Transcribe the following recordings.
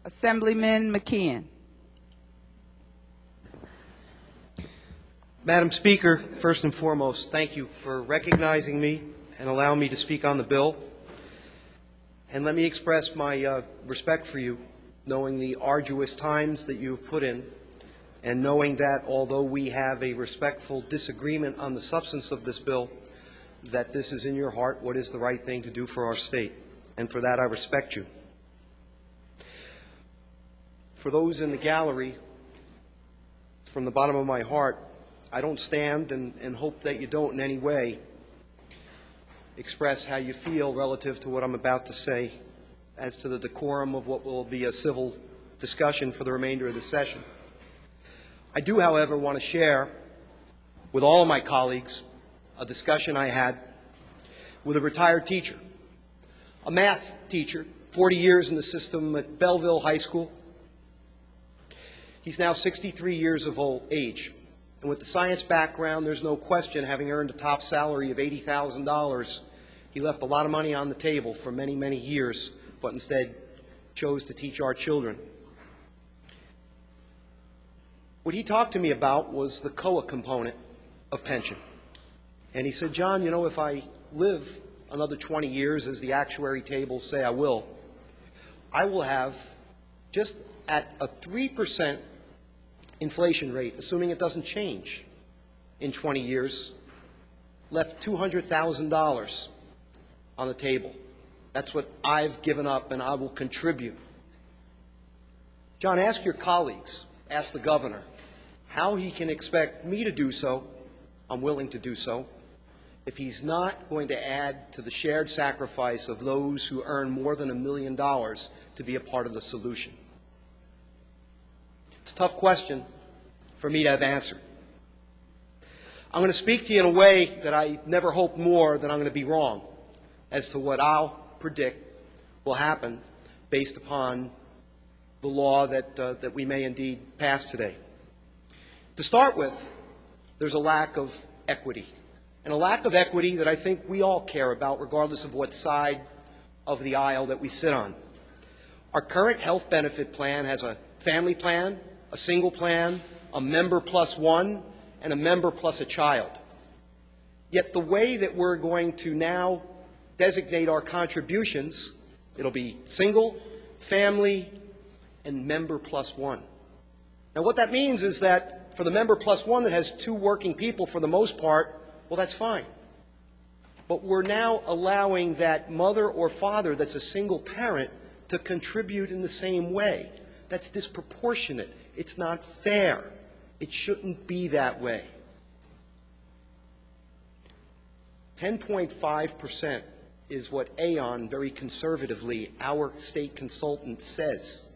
Assemblyman McKeon. Madam Speaker, first and foremost, thank you for recognizing me and allowing me to speak on the bill. And let me express my respect for you, knowing the arduous times that you've put in, and knowing that although we have a respectful disagreement on the substance of this bill, that this is in your heart what is the right thing to do for our state. And for that, I respect you. For those in the gallery, from the bottom of my heart, I don't stand and hope that you don't in any way express how you feel relative to what I'm about to say as to the decorum of what will be a civil discussion for the remainder of the session. I do, however, want to share with all of my colleagues a discussion I had with a retired teacher, a math teacher, 40 years in the system at Belleville High School. He's now 63 years of age. And with the science background, there's no question, having earned a top salary of $80,000, he left a lot of money on the table for many, many years, but instead chose to teach our children. What he talked to me about was the COA component of pension. And he said, John, you know, if I live another 20 years, as the actuary tables say I will have, just at a 3% inflation rate, assuming it doesn't change in 20 years, left $200,000 on the table. That's what I've given up and I will contribute. John, ask your colleagues, ask the governor, how he can expect me to do so, I'm willing to do so, if he's not going to add to the shared sacrifice of those who earn more than $1 million to be a part of the solution. It's a tough question for me to have answered. I'm going to speak to you in a way that I never hoped more that I'm going to be wrong as to what I'll predict will happen based upon the law that we may indeed pass today. To start with, there's a lack of equity, and a lack of equity that I think we all care about regardless of what side of the aisle that we sit on. Our current health benefit plan has a family plan, a single plan, a member plus one, and a member plus a child. Yet the way that we're going to now designate our contributions, it'll be single, family, and member plus one. Now what that means is that for the member plus one that has two working people for the most part, well, that's fine. But we're now allowing that mother or father that's a single parent to contribute in the same way. That's disproportionate. It's not fair. It shouldn't be that way. 10.5% is what Aon, very conservatively, our state consultant, says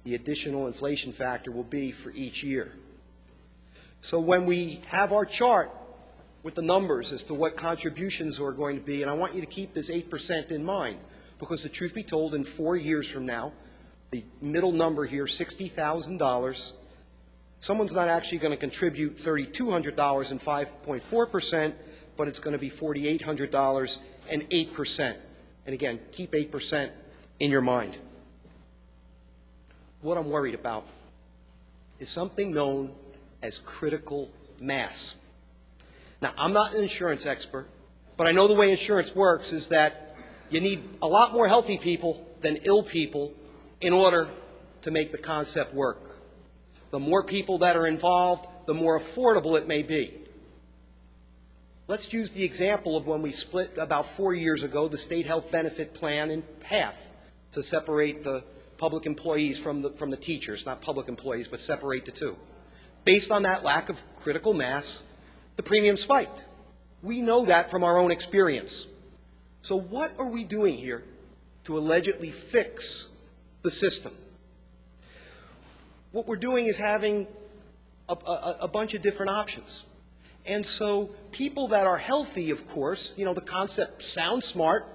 the additional inflation factor will be for each year. So when we have our chart with the numbers as to what contributions are going to be, and I want you to keep this 8% in mind, because the truth be told, in 4 years from now, the middle number here, $60,000, someone's not actually going to contribute $3,200 and 5.4%, but it's going to be $4,800 and 8%. And again, keep 8% in your mind. What I'm worried about is something known as critical mass. Now, I'm not an insurance expert, but I know the way insurance works is that you need a lot more healthy people than ill people in order to make the concept work. The more people that are involved, the more affordable it may be. Let's use the example of when we split about 4 years ago the state health benefit plan in half to separate the public employees from the teachers, not public employees, but separate the two. Based on that lack of critical mass, the premium spiked. We know that from our own experience. So what are we doing here to allegedly fix the system? What we're doing is having a bunch of different options. And so people that are healthy, of course, you know, the concept sounds smart,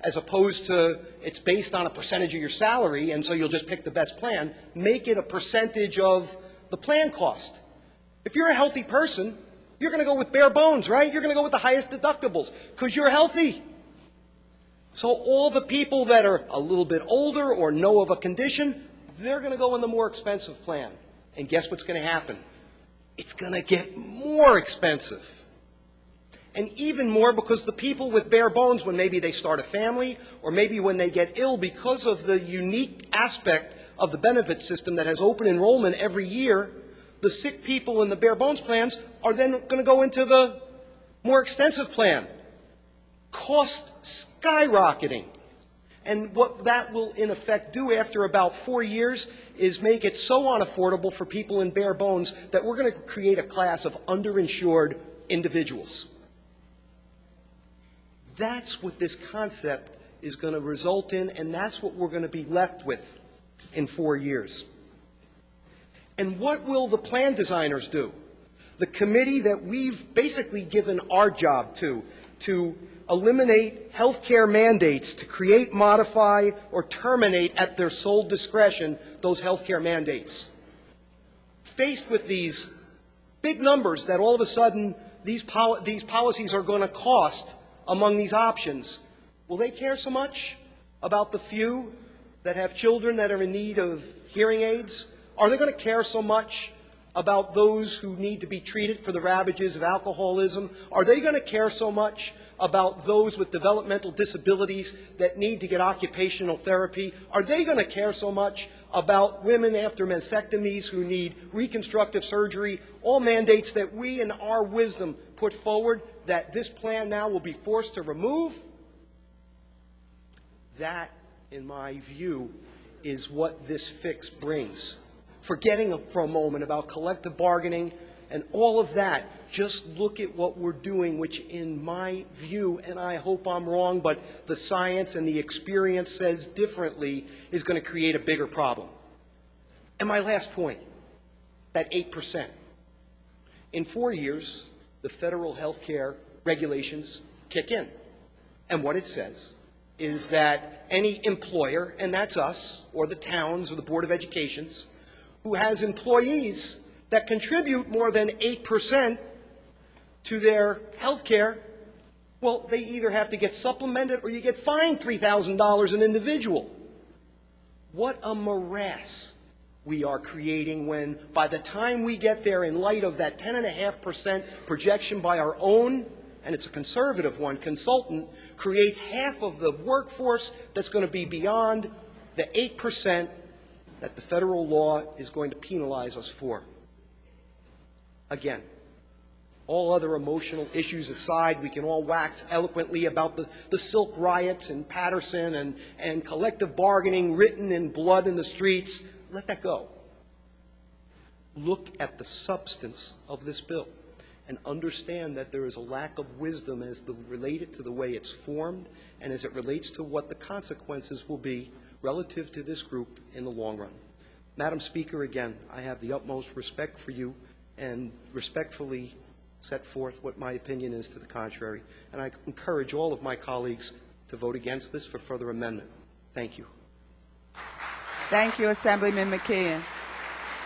as opposed to it's based on a percentage of your salary, and so you'll just pick the best plan. Make it a percentage of the plan cost. If you're a healthy person, you're going to go with bare bones, right? You're going to go with the highest deductibles because you're healthy. So all the people that are a little bit older or know of a condition, they're going to go in the more expensive plan. And guess what's going to happen? It's going to get more expensive. And even more because the people with bare bones, when maybe they start a family or maybe when they get ill, because of the unique aspect of the benefit system that has open enrollment every year, the sick people in the bare bones plans are then going to go into the more extensive plan. Cost skyrocketing. And what that will in effect do after about 4 years is make it so unaffordable for people in bare bones that we're going to create a class of underinsured individuals. That's what this concept is going to result in, and that's what we're going to be left with in 4 years. And what will the plan designers do? The committee that we've basically given our job to eliminate health care mandates, to create, modify, or terminate at their sole discretion those health care mandates. Faced with these big numbers that all of a sudden these policies are going to cost among these options, will they care so much about the few that have children that are in need of hearing aids? Are they going to care so much about those who need to be treated for the ravages of alcoholism? Are they going to care so much about those with developmental disabilities that need to get occupational therapy? Are they going to care so much about women after mastectomies who need reconstructive surgery? All mandates that we in our wisdom put forward that this plan now will be forced to remove. That, in my view, is what this fix brings. Forgetting for a moment about collective bargaining and all of that, just look at what we're doing, which in my view, and I hope I'm wrong, but the science and the experience says differently, is going to create a bigger problem. And my last point, that 8%. In 4 years, the federal health care regulations kick in. And what it says is that any employer, and that's us, or the towns, or the Board of Educations, who has employees that contribute more than 8% to their health care, well, they either have to get supplemented or you get fined $3,000 an individual. What a morass we are creating when, by the time we get there, in light of that 10.5% projection by our own, and it's a conservative one, consultant, creates half of the workforce that's going to be beyond the 8% that the federal law is going to penalize us for. Again, all other emotional issues aside, we can all wax eloquently about the Silk riots in Patterson and collective bargaining written in blood in the streets. Let that go. Look at the substance of this bill and understand that there is a lack of wisdom as related to the way it's formed and as it relates to what the consequences will be relative to this group in the long run. Madam Speaker, again, I have the utmost respect for you and respectfully set forth what my opinion is to the contrary. And I encourage all of my colleagues to vote against this for further amendment. Thank you. Thank you, Assemblyman McKeon.